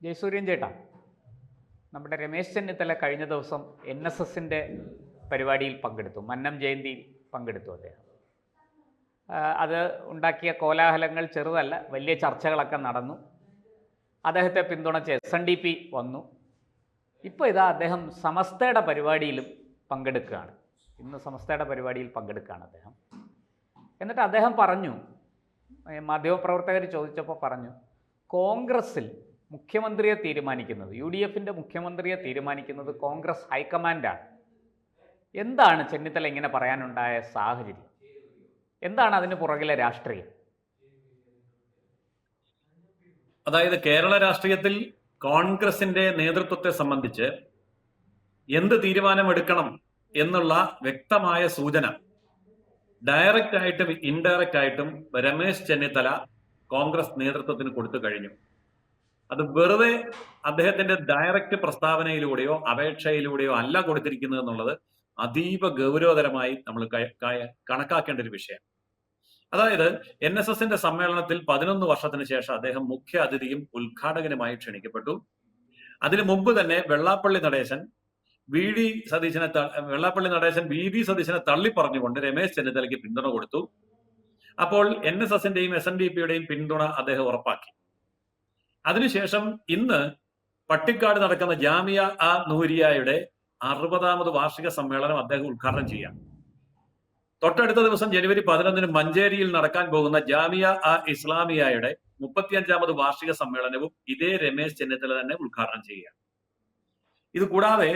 ജയസൂര്യൻ ചേട്ടാ, നമ്മുടെ രമേശ് ചെന്നിത്തല കഴിഞ്ഞ ദിവസം NSSൻ്റെ പരിപാടിയിൽ പങ്കെടുത്തു. മന്നം ജയന്തിയിൽ പങ്കെടുത്തു അദ്ദേഹം. അത് ഉണ്ടാക്കിയ കോലാഹലങ്ങൾ ചെറുതല്ല, വലിയ ചർച്ചകളൊക്കെ നടന്നു. അദ്ദേഹത്തെ പിന്തുണച്ച് SNDP വന്നു. ഇപ്പോൾ ഇതാ അദ്ദേഹം സമസ്തയുടെ പരിപാടിയിലും പങ്കെടുക്കുകയാണ്. ഇന്ന് സമസ്തയുടെ പരിപാടിയിൽ പങ്കെടുക്കുകയാണ് അദ്ദേഹം. എന്നിട്ട് അദ്ദേഹം പറഞ്ഞു, മാധ്യമപ്രവർത്തകർ ചോദിച്ചപ്പോൾ പറഞ്ഞു, കോൺഗ്രസ്സിൽ മുഖ്യമന്ത്രിയെ തീരുമാനിക്കുന്നത്, UDFൻ്റെ മുഖ്യമന്ത്രിയെ തീരുമാനിക്കുന്നത് കോൺഗ്രസ് ഹൈക്കമാൻഡാണ്. എന്താണ് ചെന്നിത്തല ഇങ്ങനെ പറയാനുണ്ടായ സാഹചര്യം? എന്താണ് അതിന് പുറകിലെ രാഷ്ട്രീയം? അതായത് കേരള രാഷ്ട്രീയത്തിൽ കോൺഗ്രസിന്റെ നേതൃത്വത്തെ സംബന്ധിച്ച് എന്ത് തീരുമാനമെടുക്കണം എന്നുള്ള വ്യക്തമായ സൂചന ഡയറക്റ്റ് ആയിട്ടും ഇൻഡയറക്റ്റ് ആയിട്ടും രമേശ് ചെന്നിത്തല കോൺഗ്രസ് നേതൃത്വത്തിന് കൊടുത്തു കഴിഞ്ഞു. അത് വെറുതെ അദ്ദേഹത്തിന്റെ ഡയറക്റ്റ് പ്രസ്താവനയിലൂടെയോ അപേക്ഷയിലൂടെയോ അല്ല കൊടുത്തിരിക്കുന്നത് എന്നുള്ളത് അതീവ ഗൗരവതരമായി നമ്മൾ കണക്കാക്കേണ്ട ഒരു വിഷയം. അതായത് NSSന്റെ സമ്മേളനത്തിൽ 11 വർഷത്തിന് ശേഷം അദ്ദേഹം മുഖ്യ അതിഥിയും ഉദ്ഘാടകനുമായി ക്ഷണിക്കപ്പെട്ടു. അതിനു മുമ്പ് തന്നെ വെള്ളാപ്പള്ളി നടേശൻ വി ഡി സതീശനെ തള്ളി പറഞ്ഞുകൊണ്ട് രമേശ് ചെന്നിത്തലയ്ക്ക് പിന്തുണ കൊടുത്തു. അപ്പോൾ NSSന്റെയും SNDPയുടെയും പിന്തുണ അദ്ദേഹം ഉറപ്പാക്കി. അതിനുശേഷം ഇന്ന് പട്ടിക്കാട് നടക്കുന്ന ജാമിയ നൂരിയയുടെ 60ാമത് വാർഷിക സമ്മേളനം അദ്ദേഹം ഉദ്ഘാടനം ചെയ്യാം. തൊട്ടടുത്ത ദിവസം ജനുവരി 11 മഞ്ചേരിയിൽ നടക്കാൻ പോകുന്ന ജാമിയ ഇസ്ലാമിയയുടെ 35ാമത് വാർഷിക സമ്മേളനവും ഇതേ രമേശ് ചെന്നിത്തല തന്നെ ഉദ്ഘാടനം ചെയ്യുക. ഇത് കൂടാതെ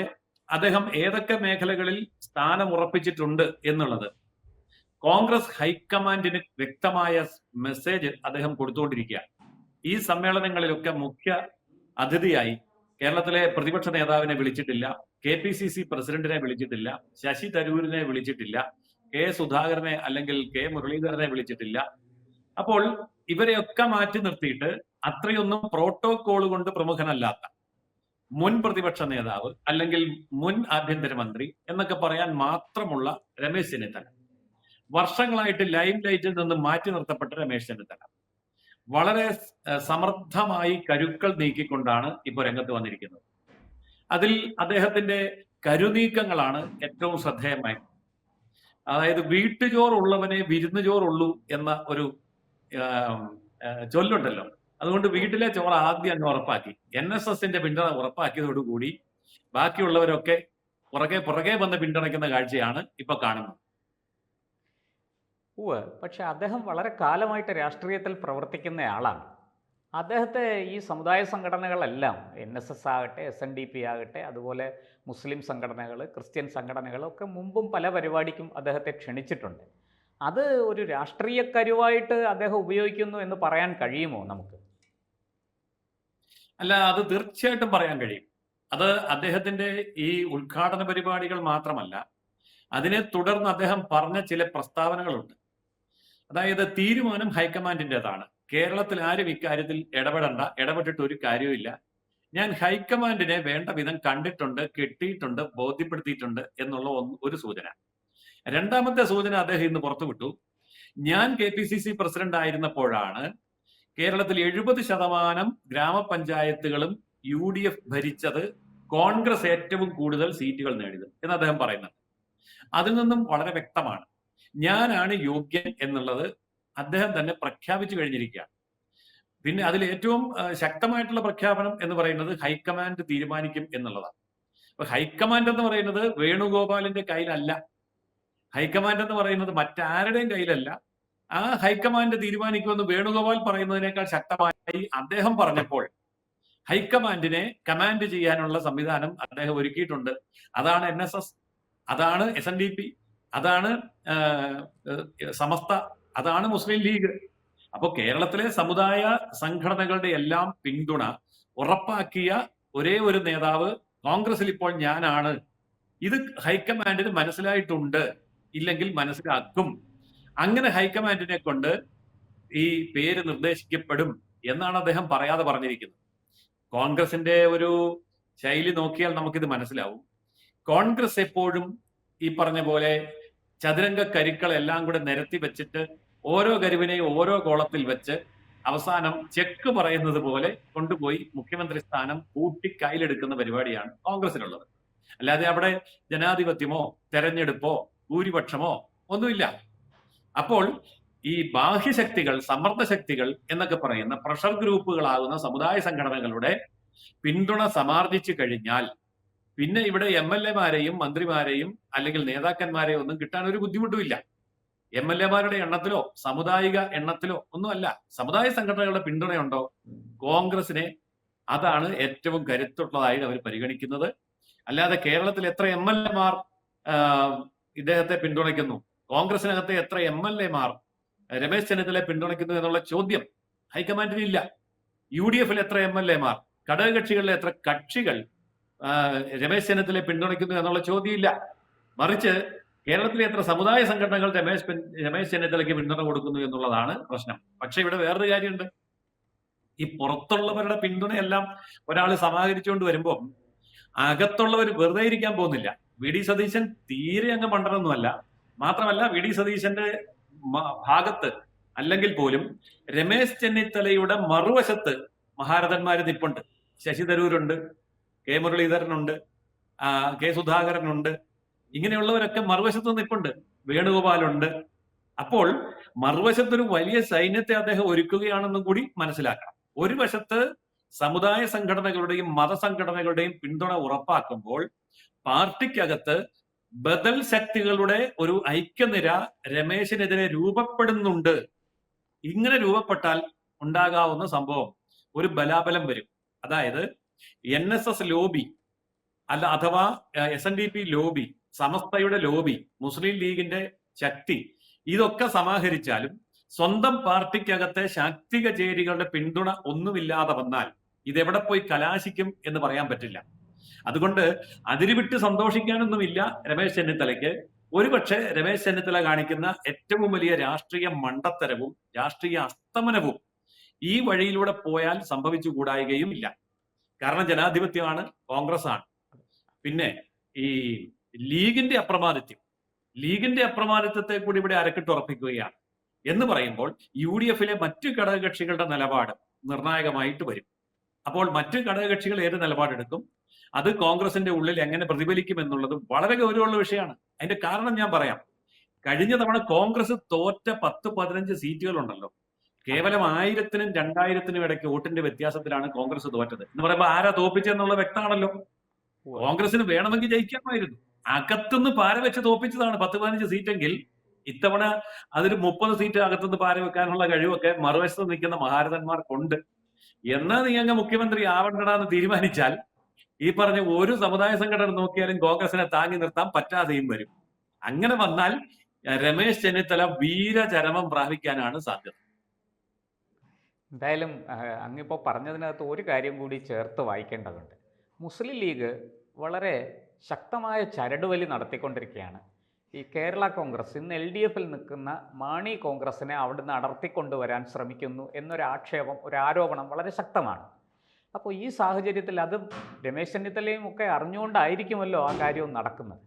അദ്ദേഹം ഏതൊക്കെ മേഖലകളിൽ സ്ഥാനം ഉറപ്പിച്ചിട്ടുണ്ട് എന്നുള്ളത് കോൺഗ്രസ് ഹൈക്കമാൻഡിന് വ്യക്തമായ മെസ്സേജ് അദ്ദേഹം കൊടുത്തുകൊണ്ടിരിക്കുക. ഈ സമ്മേളനങ്ങളിലൊക്കെ മുഖ്യ അതിഥിയായി കേരളത്തിലെ പ്രതിപക്ഷ നേതാവിനെ വിളിച്ചിട്ടില്ല, KPCC പ്രസിഡന്റിനെ വിളിച്ചിട്ടില്ല, ശശി തരൂരിനെ വിളിച്ചിട്ടില്ല, K സുധാകരനെ അല്ലെങ്കിൽ K മുരളീധരനെ വിളിച്ചിട്ടില്ല. അപ്പോൾ ഇവരെയൊക്കെ മാറ്റി നിർത്തിയിട്ട് അത്രയൊന്നും പ്രോട്ടോകോൾ കൊണ്ട് പ്രമുഖനല്ലാത്ത മുൻ പ്രതിപക്ഷ നേതാവ് അല്ലെങ്കിൽ മുൻ ആഭ്യന്തരമന്ത്രി എന്നൊക്കെ പറയാൻ മാത്രമുള്ള രമേശ് ചെന്നിത്തല, വർഷങ്ങളായിട്ട് ലൈം ലൈറ്റിൽ നിന്ന് മാറ്റി നിർത്തപ്പെട്ട രമേശ് ചെന്നിത്തല വളരെ സമർത്ഥമായി കരുക്കൾ നീക്കിക്കൊണ്ടാണ് ഇപ്പോൾ രംഗത്ത് വന്നിരിക്കുന്നത്. അതിൽ അദ്ദേഹത്തിന്റെ കരുനീക്കങ്ങളാണ് ഏറ്റവും ശ്രദ്ധേയമായി. അതായത് വീട്ടുചോറുള്ളവനെ വിരുന്നുചോറുള്ളൂ എന്ന ഒരു ചൊല്ലുണ്ടല്ലോ. അതുകൊണ്ട് വീട്ടിലെ ചോറ് ആദ്യം അങ്ങ് ഉറപ്പാക്കി. NSSന്റെ പിന്തുണ ഉറപ്പാക്കിയതോടുകൂടി ബാക്കിയുള്ളവരൊക്കെ പുറകെ വന്ന് പിന്തുണയ്ക്കുന്ന കാഴ്ചയാണ് ഇപ്പൊ കാണുന്നത്. പക്ഷെ അദ്ദേഹം വളരെ കാലമായിട്ട് രാഷ്ട്രീയത്തിൽ പ്രവർത്തിക്കുന്ന ആളാണ്. അദ്ദേഹത്തെ ഈ സമുദായ സംഘടനകളെല്ലാം NSS ആകട്ടെ, SNDP ആകട്ടെ, അതുപോലെ മുസ്ലിം സംഘടനകൾ, ക്രിസ്ത്യൻ സംഘടനകളൊക്കെ മുമ്പും പല പരിപാടിക്കും അദ്ദേഹത്തെ ക്ഷണിച്ചിട്ടുണ്ട്. അത് ഒരു രാഷ്ട്രീയ കരുവായിട്ട് അദ്ദേഹം ഉപയോഗിക്കുന്നു എന്ന് പറയാൻ കഴിയുമോ നമുക്ക്? അല്ല, അത് തീർച്ചയായിട്ടും പറയാൻ കഴിയും. അത് അദ്ദേഹത്തിന്റെ ഈ ഉദ്ഘാടന പരിപാടികൾ മാത്രമല്ല, അതിനെ തുടർന്ന് അദ്ദേഹം പറഞ്ഞ ചില പ്രസ്താവനകളുണ്ട്. അതായത് തീരുമാനം ഹൈക്കമാൻഡിൻ്റെതാണ്, കേരളത്തിൽ ആരും ഇക്കാര്യത്തിൽ ഇടപെട്ടിട്ട് ഒരു കാര്യവുമില്ല, ഞാൻ ഹൈക്കമാൻഡിനെ വേണ്ട വിധം കണ്ടിട്ടുണ്ട്, കിട്ടിയിട്ടുണ്ട്, ബോധ്യപ്പെടുത്തിയിട്ടുണ്ട് എന്നുള്ള ഒരു സൂചന. രണ്ടാമത്തെ സൂചന അദ്ദേഹം ഇന്ന് പുറത്തുവിട്ടു, ഞാൻ KPCC പ്രസിഡന്റ് ആയിരുന്നപ്പോഴാണ് കേരളത്തിൽ 70% ഗ്രാമപഞ്ചായത്തുകളും UDF ഭരിച്ചത്, കോൺഗ്രസ് ഏറ്റവും കൂടുതൽ സീറ്റുകൾ നേടിയത് എന്ന് അദ്ദേഹം പറയുന്നുണ്ട്. അതിൽ നിന്നും വളരെ വ്യക്തമാണ് ഞാനാണ് യോഗ്യൻ എന്നുള്ളത് അദ്ദേഹം തന്നെ പ്രഖ്യാപിച്ചു കഴിഞ്ഞിരിക്കുകയാണ്. പിന്നെ അതിൽ ഏറ്റവും ശക്തമായിട്ടുള്ള പ്രഖ്യാപനം എന്ന് പറയുന്നത് ഹൈക്കമാൻഡ് തീരുമാനിക്കും എന്നുള്ളതാണ്. അപ്പൊ ഹൈക്കമാൻഡ് എന്ന് പറയുന്നത് വേണുഗോപാലിന്റെ കയ്യിലല്ല, ഹൈക്കമാൻഡ് എന്ന് പറയുന്നത് മറ്റാരുടെയും കയ്യിലല്ല. ആ ഹൈക്കമാൻഡ് തീരുമാനിക്കുമെന്ന് വേണുഗോപാൽ പറയുന്നതിനേക്കാൾ ശക്തമായി അദ്ദേഹം പറഞ്ഞപ്പോൾ ഹൈക്കമാൻഡിനെ കമാൻഡ് ചെയ്യാനുള്ള സംവിധാനം അദ്ദേഹം ഒരുക്കിയിട്ടുണ്ട്. അതാണ് NSS, അതാണ് SNDP, അതാണ് സമസ്ത, അതാണ് മുസ്ലിം ലീഗ്. അപ്പോൾ കേരളത്തിലെ സമുദായ സംഘടനകളുടെ എല്ലാം പിന്തുണ ഉറപ്പാക്കിയ ഒരേ ഒരു നേതാവ് കോൺഗ്രസിൽ ഇപ്പോൾ ഞാനാണ്. ഇത് ഹൈക്കമാൻഡിന് മനസ്സിലായിട്ടുണ്ട്, ഇല്ലെങ്കിൽ മനസ്സിലാക്കും. അങ്ങനെ ഹൈക്കമാൻഡിനെ കൊണ്ട് ഈ പേര് നിർദ്ദേശിക്കപ്പെടും എന്നാണ് അദ്ദേഹം പറയാതെ പറഞ്ഞിരിക്കുന്നത്. കോൺഗ്രസിന്റെ ഒരു ശൈലി നോക്കിയാൽ നമുക്കിത് മനസ്സിലാവും. കോൺഗ്രസ് എപ്പോഴും ഈ പറഞ്ഞ പോലെ ചതുരംഗ കരുക്കളെല്ലാം കൂടെ നിരത്തി വെച്ചിട്ട് ഓരോ കരുവിനെയും ഓരോ കോളത്തിൽ വെച്ച് അവസാനം ചെക്ക് പറയുന്നത് പോലെ കൊണ്ടുപോയി മുഖ്യമന്ത്രി സ്ഥാനം കൂട്ടി കയ്യിലെടുക്കുന്ന പരിപാടിയാണ് കോൺഗ്രസിനുള്ളത്. അല്ലാതെ അവിടെ ജനാധിപത്യമോ തെരഞ്ഞെടുപ്പോ ഭൂരിപക്ഷമോ ഒന്നുമില്ല. അപ്പോൾ ഈ ബാഹ്യശക്തികൾ, സമ്മർദ്ദ ശക്തികൾ എന്നൊക്കെ പറയുന്ന പ്രഷർ ഗ്രൂപ്പുകളാകുന്ന സമുദായ സംഘടനകളുടെ പിന്തുണ സമാർജിച്ചു കഴിഞ്ഞാൽ പിന്നെ ഇവിടെ MLA-മാരെയും മന്ത്രിമാരെയും അല്ലെങ്കിൽ നേതാക്കന്മാരെയും ഒന്നും കിട്ടാൻ ഒരു ബുദ്ധിമുട്ടുമില്ല. MLA-മാരുടെ എണ്ണത്തിലോ സാമുദായിക എണ്ണത്തിലോ ഒന്നുമല്ല. സമുദായ സംഘടനകളുടെ പിന്തുണയുണ്ടോ കോൺഗ്രസിനെ, അതാണ് ഏറ്റവും കരുത്തുള്ളതായി അവർ പരിഗണിക്കുന്നത്. അല്ലാതെ കേരളത്തിൽ എത്ര MLA-മാർ ഇദ്ദേഹത്തെ പിന്തുണയ്ക്കുന്നു, കോൺഗ്രസിനകത്തെ എത്ര MLA-മാർ രമേശ് ചെന്നിത്തലയെ പിന്തുണയ്ക്കുന്നു എന്നുള്ള ചോദ്യം ഹൈക്കമാൻഡിനില്ല. UDF-ൽ എത്ര MLA-മാർ, ഘടകകക്ഷികളിലെ എത്ര കക്ഷികൾ രമേശ് ചെന്നിത്തലയെ പിന്തുണയ്ക്കുന്നു എന്നുള്ള ചോദ്യമില്ല. മറിച്ച് കേരളത്തിലെ എത്ര സമുദായ സംഘടനകൾ രമേശ് ചെന്നിത്തലയ്ക്ക് പിന്തുണ കൊടുക്കുന്നു എന്നുള്ളതാണ് പ്രശ്നം. പക്ഷെ ഇവിടെ വേറൊരു കാര്യമുണ്ട്. ഈ പുറത്തുള്ളവരുടെ പിന്തുണയെല്ലാം ഒരാൾ സമാഹരിച്ചുകൊണ്ട് വരുമ്പോൾ അകത്തുള്ളവർ വെറുതെ ഇരിക്കാൻ പോകുന്നില്ല. VD സതീശൻ തീരെ അങ്ങ് പണ്ടനൊന്നുമല്ല. മാത്രമല്ല VD സതീശന്റെ ഭാഗത്ത് അല്ലെങ്കിൽ പോലും രമേശ് ചെന്നിത്തലയുടെ മറുവശത്ത് മഹാരഥന്മാര് നിപ്പുണ്ട്. Sasi തരൂരുണ്ട്, K മുരളീധരനുണ്ട്, K സുധാകരനുണ്ട്. ഇങ്ങനെയുള്ളവരൊക്കെ മറുവശത്ത് നിപ്പുണ്ട്. വേണുഗോപാലുണ്ട്. അപ്പോൾ മറുവശത്തൊരു വലിയ സൈന്യത്തെ അദ്ദേഹം ഒരുക്കുകയാണെന്നും കൂടി മനസ്സിലാക്കണം. ഒരു വശത്ത് സമുദായ സംഘടനകളുടെയും മതസംഘടനകളുടെയും പിന്തുണ ഉറപ്പാക്കുമ്പോൾ പാർട്ടിക്കകത്ത് ബദൽ ശക്തികളുടെ ഒരു ഐക്യനിര രമേശിനെതിരെ രൂപപ്പെടുന്നുണ്ട്. ഇങ്ങനെ രൂപപ്പെട്ടാൽ ഉണ്ടാകാവുന്ന സംഭവം ഒരു ബലാബലം വരും. അതായത് NSS ലോബി അഥവാ SNDP ലോബി, സമസ്തയുടെ ലോബി, മുസ്ലിം ലീഗിന്റെ ശക്തി, ഇതൊക്കെ സമാഹരിച്ചാലും സ്വന്തം പാർട്ടിക്കകത്തെ ശാക്തിക ചേരികളുടെ പിന്തുണ ഒന്നുമില്ലാതെ വന്നാൽ ഇതെവിടെ പോയി കലാശിക്കും എന്ന് പറയാൻ പറ്റില്ല. അതുകൊണ്ട് അതിരുവിട്ട് സന്തോഷിക്കാനൊന്നുമില്ല രമേശ് ചെന്നിത്തലയ്ക്ക്. ഒരുപക്ഷെ രമേശ് ചെന്നിത്തല കാണിക്കുന്ന ഏറ്റവും വലിയ രാഷ്ട്രീയ മണ്ടത്തരവും രാഷ്ട്രീയ അസ്തമനവും ഈ വഴിയിലൂടെ പോയാൽ സംഭവിച്ചുകൂടായികയും ഇല്ല. കാരണം ജനാധിപത്യമാണ്, കോൺഗ്രസ് ആണ്. പിന്നെ ഈ ലീഗിന്റെ അപ്രമാദിത്വത്തെ കൂടി ഇവിടെ അരക്കിട്ടുറപ്പിക്കുകയാണ് എന്ന് പറയുമ്പോൾ UDF-ലെ മറ്റു ഘടകകക്ഷികളുടെ നിലപാട് നിർണായകമായിട്ട് വരും. അപ്പോൾ മറ്റു ഘടകകക്ഷികൾ ഏത് നിലപാടെടുക്കും, അത് കോൺഗ്രസിന്റെ ഉള്ളിൽ എങ്ങനെ പ്രതിഫലിക്കും എന്നുള്ളത് വളരെ ഗൗരവമുള്ള വിഷയമാണ്. അതിന്റെ കാരണം ഞാൻ പറയാം. കഴിഞ്ഞ തവണ കോൺഗ്രസ് തോറ്റ 10-15 സീറ്റുകൾ ഉണ്ടല്ലോ, കേവലം 1000-നും 2000-നും ഇടയ്ക്ക് വോട്ടിന്റെ വ്യത്യാസത്തിലാണ് കോൺഗ്രസ് തോറ്റത് എന്ന് പറയുമ്പോൾ ആരാ തോപ്പിച്ചെന്നുള്ളത് വ്യക്തമാണല്ലോ. കോൺഗ്രസിന് വേണമെങ്കിൽ ജയിക്കാമായിരുന്നു. അകത്തുനിന്ന് പാര വെച്ച് തോപ്പിച്ചതാണ് 10-15 സീറ്റെങ്കിൽ ഇത്തവണ അതൊരു 30 സീറ്റ് അകത്തുനിന്ന് പാര വെക്കാനുള്ള കഴിവൊക്കെ മറുവശത്ത് നിൽക്കുന്ന മഹാരഥന്മാർക്കുണ്ട്. എന്നാ നീ അങ്ങ് മുഖ്യമന്ത്രി ആവണ്ടടാന്ന് തീരുമാനിച്ചാൽ ഈ പറഞ്ഞ ഒരു സമുദായ സംഘടന നോക്കിയാലും കോൺഗ്രസിനെ താങ്ങി നിർത്താൻ പറ്റാതെയും വരും. അങ്ങനെ വന്നാൽ രമേശ് ചെന്നിത്തല വീരചരമം പ്രാപിക്കാനാണ് സാധ്യത. എന്തായാലും അങ്ങിപ്പോൾ പറഞ്ഞതിനകത്ത് ഒരു കാര്യം കൂടി ചേർത്ത് വായിക്കേണ്ടതുണ്ട്. മുസ്ലിം ലീഗ് വളരെ ശക്തമായ ചരടുവലി നടത്തിക്കൊണ്ടിരിക്കുകയാണ്. ഈ കേരള കോൺഗ്രസ് ഇന്ന് LDF-ൽ നിൽക്കുന്ന മാണി കോൺഗ്രസിനെ അവിടുന്ന് അടർത്തിക്കൊണ്ടുവരാൻ ശ്രമിക്കുന്നു എന്നൊരു ആക്ഷേപം, ഒരു ആരോപണം വളരെ ശക്തമാണ്. അപ്പോൾ ഈ സാഹചര്യത്തിൽ അത് രമേശ് ചെന്നിത്തലയും ഒക്കെ അറിഞ്ഞുകൊണ്ടായിരിക്കുമല്ലോ ആ കാര്യവും നടക്കുന്നത്.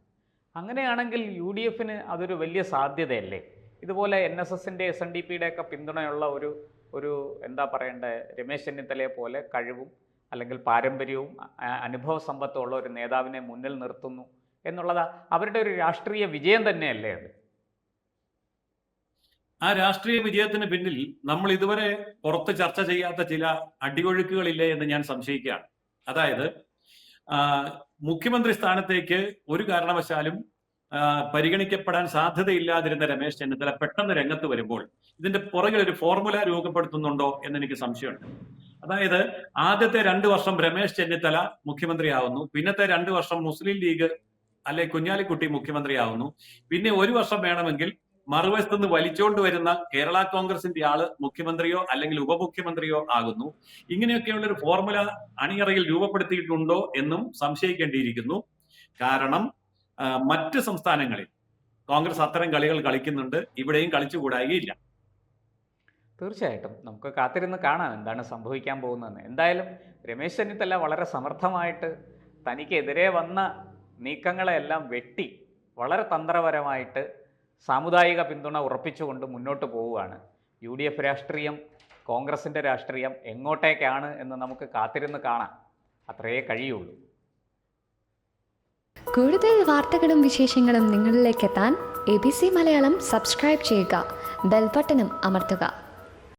അങ്ങനെയാണെങ്കിൽ UDF-ന് അതൊരു വലിയ സാധ്യതയല്ലേ? ഇതുപോലെ NSS-ൻ്റെ SNDP-യുടെ ഒക്കെ പിന്തുണയുള്ള ഒരു എന്താ പറയണ്ടേ, രമേശ് ചെന്നിത്തലയെ പോലെ കഴിവും അല്ലെങ്കിൽ പാരമ്പര്യവും അനുഭവ സമ്പത്തും ഉള്ള ഒരു നേതാവിനെ മുന്നിൽ നിർത്തുന്നു എന്നുള്ളത് അവരുടെ ഒരു രാഷ്ട്രീയ വിജയം തന്നെയല്ലേ അത്? ആ രാഷ്ട്രീയ വിജയത്തിന് പിന്നിൽ നമ്മൾ ഇതുവരെ പുറത്ത് ചർച്ച ചെയ്യാത്ത ചില അടിയൊഴുക്കുകളില്ലേ എന്ന് ഞാൻ സംശയിക്കുകയാണ്. അതായത് മുഖ്യമന്ത്രി സ്ഥാനത്തേക്ക് ഒരു കാരണവശാലും പരിഗണിക്കപ്പെടാൻ സാധ്യതയില്ലാതിരുന്ന രമേശ് ചെന്നിത്തല പെട്ടെന്ന് രംഗത്ത് വരുമ്പോൾ ഇതിന്റെ പുറകിൽ ഒരു ഫോർമുല രൂപപ്പെടുത്തുന്നുണ്ടോ എന്ന് എനിക്ക് സംശയമുണ്ട്. അതായത് ആദ്യത്തെ 2 വർഷം രമേശ് ചെന്നിത്തല മുഖ്യമന്ത്രിയാവുന്നു, പിന്നത്തെ 2 വർഷം മുസ്ലിം ലീഗ് അല്ലെ കുഞ്ഞാലിക്കുട്ടി മുഖ്യമന്ത്രിയാവുന്നു, പിന്നെ 1 വർഷം വേണമെങ്കിൽ മറുവശത്ത് നിന്ന് വലിച്ചുകൊണ്ട് വരുന്ന കേരള കോൺഗ്രസിന്റെ ആള് മുഖ്യമന്ത്രിയോ അല്ലെങ്കിൽ ഉപമുഖ്യമന്ത്രിയോ ആകുന്നു. ഇങ്ങനെയൊക്കെയുള്ള ഒരു ഫോർമുല അണിയറയിൽ രൂപപ്പെടുത്തിയിട്ടുണ്ടോ എന്നും സംശയിക്കേണ്ടിയിരിക്കുന്നു. കാരണം മറ്റ് സംസ്ഥാനങ്ങളിൽ കോൺഗ്രസ് അത്തരം കളികൾ കളിക്കുന്നുണ്ട്, ഇവിടെയും കളിച്ചുകൂടായികയില്ല. തീർച്ചയായിട്ടും നമുക്ക് കാത്തിരുന്ന് കാണാം എന്താണ് സംഭവിക്കാൻ പോകുന്നതെന്ന്. എന്തായാലും രമേശ് ചെന്നിത്തല വളരെ സമർത്ഥമായിട്ട് തനിക്കെതിരെ വന്ന നീക്കങ്ങളെല്ലാം വെട്ടി വളരെ തന്ത്രപരമായിട്ട് സാമുദായിക പിന്തുണ ഉറപ്പിച്ചുകൊണ്ട് മുന്നോട്ട് പോവുകയാണ്. UDF രാഷ്ട്രീയം കോൺഗ്രസിൻ്റെ രാഷ്ട്രീയം എങ്ങോട്ടേക്കാണ് എന്ന് നമുക്ക് കാത്തിരുന്ന് കാണാം. അത്രയേ കഴിയുള്ളൂ. കൂടുതൽ വാർത്തകളും വിശേഷങ്ങളും നിങ്ങളിലേക്ക് എത്താൻ ABC മലയാളം സബ്സ്ക്രൈബ് ചെയ്യുക, ബെൽ ബട്ടണും അമർത്തുക.